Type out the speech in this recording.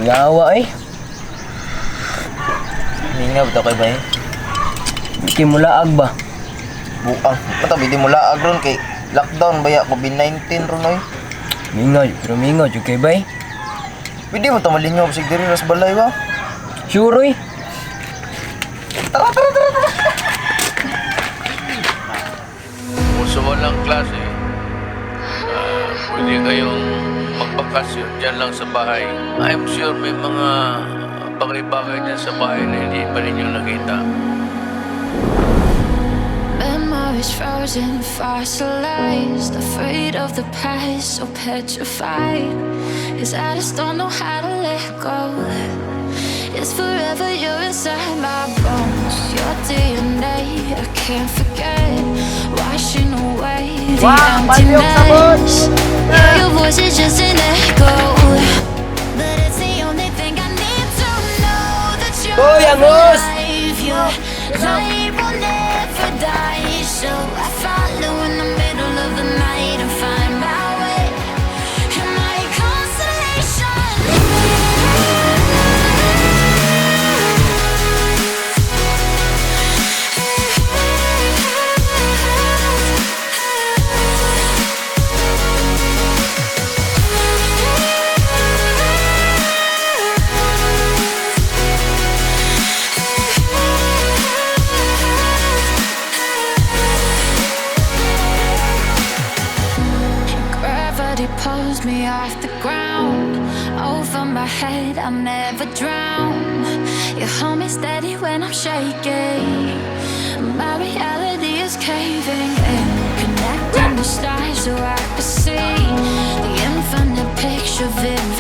Ngawa eh. Mingaw ito kay ba eh? Biki mo laag ba? Buang. Matabi di mo laag ron kay lockdown baya COVID-19 ron oy. Mingaw, pero mingaw jud kay bay. Pwede mo ito malingaw sig diri ras balay ba? Sure eh. Tara. Kung sa walang klase, pwede kayong magbakasyon dyan lang sa bahay. I'm sure may mga bagay-bagay dyan sa bahay na hindi pa ninyo nakita. Memories frozen, fossilized, afraid of the past, so petrified. 'Cause I just don't know how to let go. It's forever, you're inside my bones. Your DNA, I can't forget. Washing away the emptiness. Yeah, your voice is just an echo, but it's the only thing I need to know that you're alive. Your light will never die, so I follow in the middle of the night and find my way. You're my consolation. Gravity pulls me off the ground. Over my head, I'll never drown. You hold me steady when I'm shaking. My reality is caving in. Connecting the stars so I can see the infinite picture vivid.